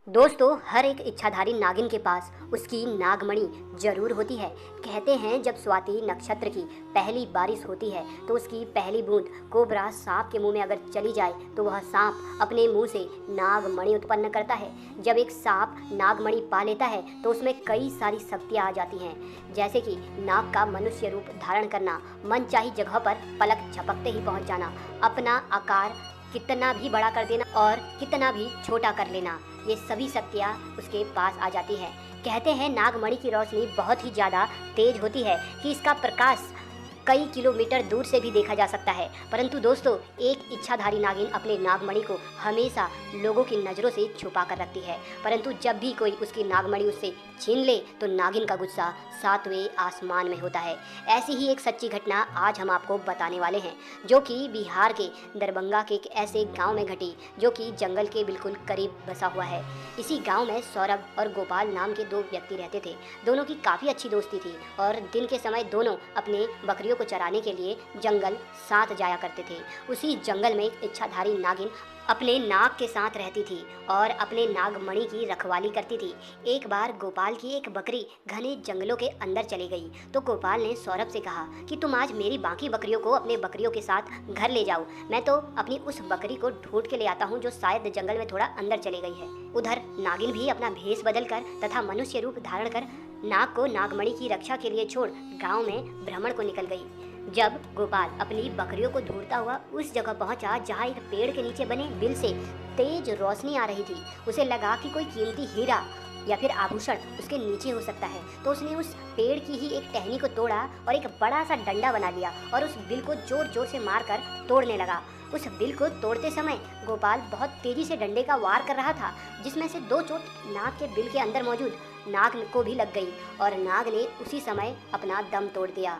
दोस्तों, हर एक इच्छाधारी नागिन के पास उसकी नागमणि जरूर होती है। कहते हैं जब स्वाति नक्षत्र की पहली बारिश होती है तो उसकी पहली बूंद कोबरा सांप के मुंह में अगर चली जाए तो वह सांप अपने मुंह से नागमणि उत्पन्न करता है। जब एक सांप नागमणि पा लेता है तो उसमें कई सारी शक्तियाँ आ जाती हैं, जैसे कि नाग का मनुष्य रूप धारण करना, मनचाही जगह पर पलक झपकते ही पहुंच जाना, अपना आकार कितना भी बड़ा कर देना और कितना भी छोटा कर लेना। ये सभी शक्तियाँ उसके पास आ जाती हैं। कहते हैं नागमणि की रोशनी बहुत ही ज़्यादा तेज होती है कि इसका प्रकाश कई किलोमीटर दूर से भी देखा जा सकता है। परंतु दोस्तों, एक इच्छाधारी नागिन अपने नागमणि को हमेशा लोगों की नज़रों से छुपा कर रखती है। परंतु जब भी कोई उसकी नागमणि उससे छीन ले तो नागिन का गुस्सा सातवें आसमान में होता है। ऐसी ही एक सच्ची घटना आज हम आपको बताने वाले हैं, जो कि बिहार के दरभंगा के एक ऐसे गांव में घटी जो कि जंगल के बिल्कुल करीब बसा हुआ है। इसी गांव में सौरभ और गोपाल नाम के दो व्यक्ति रहते थे। दोनों की काफ़ी अच्छी दोस्ती थी और दिन के समय दोनों अपने बकरियों को चराने के लिए जंगल साथ जाया करते थे। उसी जंगल में एक इच्छाधारी नागिन अपने नाग के साथ रहती थी और अपने नागमणि की रखवाली करती थी। एक बार गोपाल की एक बकरी घने जंगलों के अंदर चली गई तो गोपाल ने सौरभ से कहा कि तुम आज मेरी बाकी बकरियों को अपने बकरियों के साथ घर ले जाओ। मैं तो अपनी उस बकरी को ढूंढ के ले आता हूँ जो शायद जंगल में थोड़ा अंदर चली गई है। उधर नागिन भी अपना भेष बदल कर तथा मनुष्य रूप धारण कर नाग को नागमणि की रक्षा के लिए छोड़ गाँव में भ्रमण को निकल गई। जब गोपाल अपनी बकरियों को ढूंढता हुआ उस जगह पहुंचा जहां एक पेड़ के नीचे बने बिल से तेज रोशनी आ रही थी, उसे लगा कि कोई कीमती हीरा या फिर आभूषण उसके नीचे हो सकता है। तो उसने उस पेड़ की ही एक टहनी को तोड़ा और एक बड़ा सा डंडा बना लिया और उस बिल को जोर जोर से मारकर तोड़ने लगा। उस बिल को तोड़ते समय गोपाल बहुत तेजी से डंडे का वार कर रहा था, जिसमें से दो चोट नाग के बिल के अंदर मौजूद नाग को भी लग गई और नाग ने उसी समय अपना दम तोड़ दिया।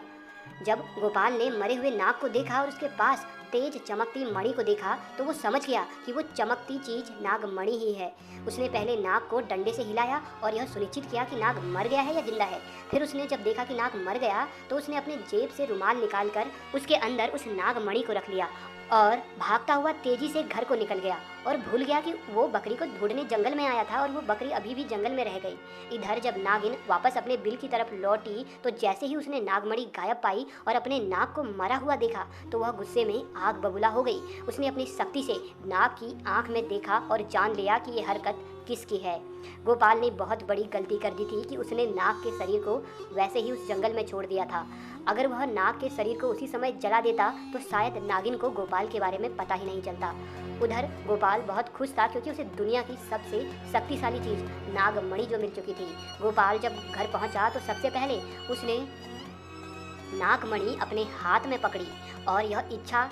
जब गोपाल ने मरे हुए नाग को देखा और उसके पास तेज चमकती मणि को देखा तो वो समझ गया कि वो चमकती चीज नागमणि ही है। उसने पहले नाग को डंडे से हिलाया और यह सुनिश्चित किया कि नाग मर गया है या जिंदा है। फिर उसने जब देखा कि नाग मर गया तो उसने अपने जेब से रुमाल निकालकर उसके अंदर उस नागमणि को रख लिया और भागता हुआ तेजी से घर को निकल गया और भूल गया कि वो बकरी को ढूंढने जंगल में आया था और वो बकरी अभी भी जंगल में रह गई। इधर जब नागिन वापस अपने बिल की तरफ लौटी तो जैसे ही उसने नागमणि गायब पाई और अपने नाग को मरा हुआ देखा तो वह गुस्से में आग बबूला हो गई। उसने अपनी शक्ति से नाग की आंख में देखा और जान लिया कि ये हरकत किसकी है। गोपाल ने बहुत बड़ी गलती कर दी थी कि उसने नाग के शरीर को वैसे ही उस जंगल में छोड़ दिया था। अगर वह नाग के शरीर को उसी समय जला देता तो शायद नागिन को गोपाल के बारे में पता ही नहीं चलता। उधर गोपाल बहुत खुश था क्योंकि उसे दुनिया की सबसे शक्तिशाली चीज़ नागमणि जो मिल चुकी थी। गोपाल जब घर पहुंचा तो सबसे पहले उसने नागमणि अपने हाथ में पकड़ी और यह इच्छा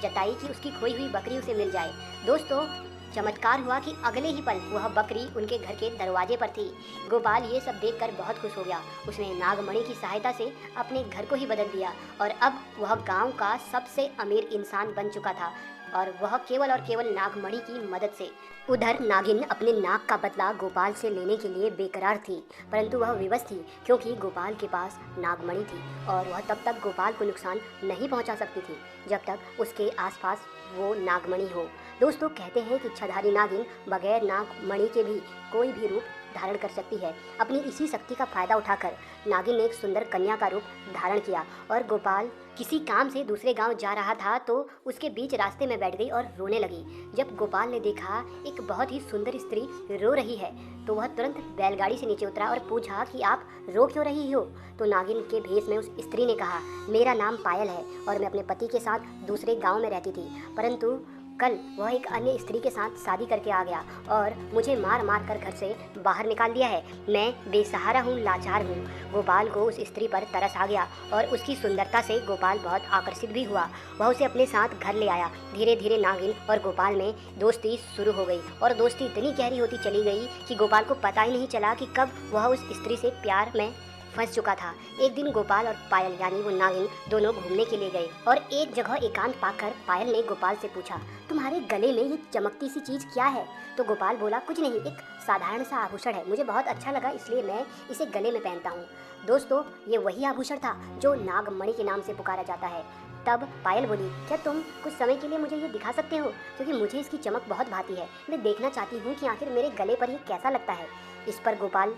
जताई कि उसकी खोई हुई बकरी उसे मिल जाए। दोस्तों, चमत्कार हुआ कि अगले ही पल वह बकरी उनके घर के दरवाजे पर थी। गोपाल ये सब देखकर बहुत खुश हो गया। उसने नागमणि की सहायता से अपने घर को ही बदल दिया और अब वह गांव का सबसे अमीर इंसान बन चुका था और वह केवल और केवल नागमणि की मदद से। उधर नागिन अपने नाग का बदला गोपाल से लेने के लिए बेकरार थी, परंतु वह विवश थी क्योंकि गोपाल के पास नागमणि थी और वह तब तक गोपाल को नुकसान नहीं पहुंचा सकती थी जब तक उसके आसपास वो नागमणि हो। दोस्तों, कहते हैं कि इच्छाधारी नागिन बगैर नागमणि के भी कोई भी रूप धारण कर सकती है। अपनी इसी शक्ति का फायदा उठाकर नागिन ने एक सुंदर कन्या का रूप धारण किया और गोपाल किसी काम से दूसरे गांव जा रहा था तो उसके बीच रास्ते में बैठ गई और रोने लगी। जब गोपाल ने देखा एक बहुत ही सुंदर स्त्री रो रही है तो वह तुरंत बैलगाड़ी से नीचे उतरा और पूछा कि आप रो क्यों रही हो। तो नागिन के भेष में उस स्त्री ने कहा, मेरा नाम पायल है और मैं अपने पति के साथ दूसरे गाँव में रहती थी, परंतु कल वह एक अन्य स्त्री के साथ शादी करके आ गया और मुझे मार मार कर घर से बाहर निकाल दिया है। मैं बेसहारा हूँ, लाचार हूँ। गोपाल को उस स्त्री पर तरस आ गया और उसकी सुंदरता से गोपाल बहुत आकर्षित भी हुआ। वह उसे अपने साथ घर ले आया। धीरे धीरे नागिन और गोपाल में दोस्ती शुरू हो गई और दोस्ती इतनी गहरी होती चली गई कि गोपाल को पता ही नहीं चला कि कब वह उस स्त्री से प्यार में फंस चुका था। एक दिन गोपाल और पायल यानी वो नागिन दोनों घूमने के लिए गए और एक जगह एकांत पाकर पायल ने गोपाल से पूछा, तुम्हारे गले में ये चमकती सी चीज़ क्या है। तो गोपाल बोला, कुछ नहीं, एक साधारण सा आभूषण है, मुझे बहुत अच्छा लगा इसलिए मैं इसे गले में पहनता हूँ। दोस्तों, ये वही आभूषण था जो नागमणि के नाम से पुकारा जाता है। तब पायल बोली, क्या तुम कुछ समय के लिए मुझे ये दिखा सकते हो, क्योंकि मुझे इसकी चमक बहुत भाती है। मैं देखना चाहती हूँ कि आखिर मेरे गले पर ये कैसा लगता है। इस पर गोपाल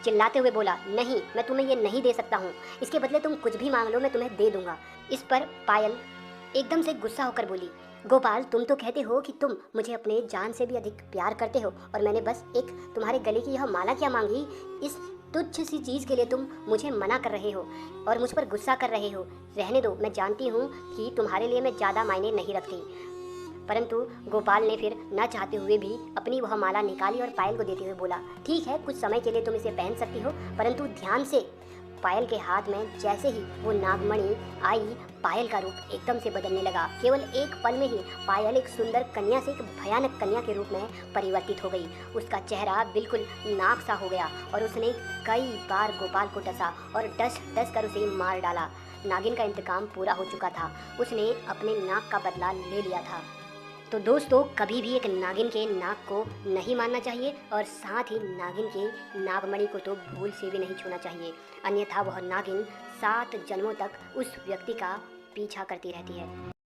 चिल्लाते हुए बोला, नहीं, मैं तुम्हें ये नहीं दे सकता हूँ। इसके बदले तुम कुछ भी मांग लो, मैं तुम्हें दे दूंगा। इस पर पायल एकदम से गुस्सा होकर बोली, गोपाल, तुम तो कहते हो कि तुम मुझे अपने जान से भी अधिक प्यार करते हो, और मैंने बस एक तुम्हारे गले की यह माला क्या मांगी। इस तुच्छ सी चीज़ के लिए तुम मुझे मना कर रहे हो और मुझ पर गुस्सा कर रहे हो। रहने दो, मैं जानती हूँ कि तुम्हारे लिए मैं ज़्यादा मायने नहीं रखती। परंतु गोपाल ने फिर न चाहते हुए भी अपनी वह माला निकाली और पायल को देते हुए बोला, ठीक है, कुछ समय के लिए तुम इसे पहन सकती हो, परंतु ध्यान से। पायल के हाथ में जैसे ही वो नागमणि आई, पायल का रूप एकदम से बदलने लगा। केवल एक पल में ही पायल एक सुंदर कन्या से एक भयानक कन्या के रूप में परिवर्तित हो गई। उसका चेहरा बिल्कुल नाग सा हो गया और उसने कई बार गोपाल को डसा और डस डस कर उसे मार डाला। नागिन का इंतकाम पूरा हो चुका था, उसने अपने नाक का बदला ले लिया था। तो दोस्तों, कभी भी एक नागिन के नाक को नहीं मारना चाहिए और साथ ही नागिन के नागमणि को तो भूल से भी नहीं छूना चाहिए, अन्यथा वह नागिन 7 जन्मों तक उस व्यक्ति का पीछा करती रहती है।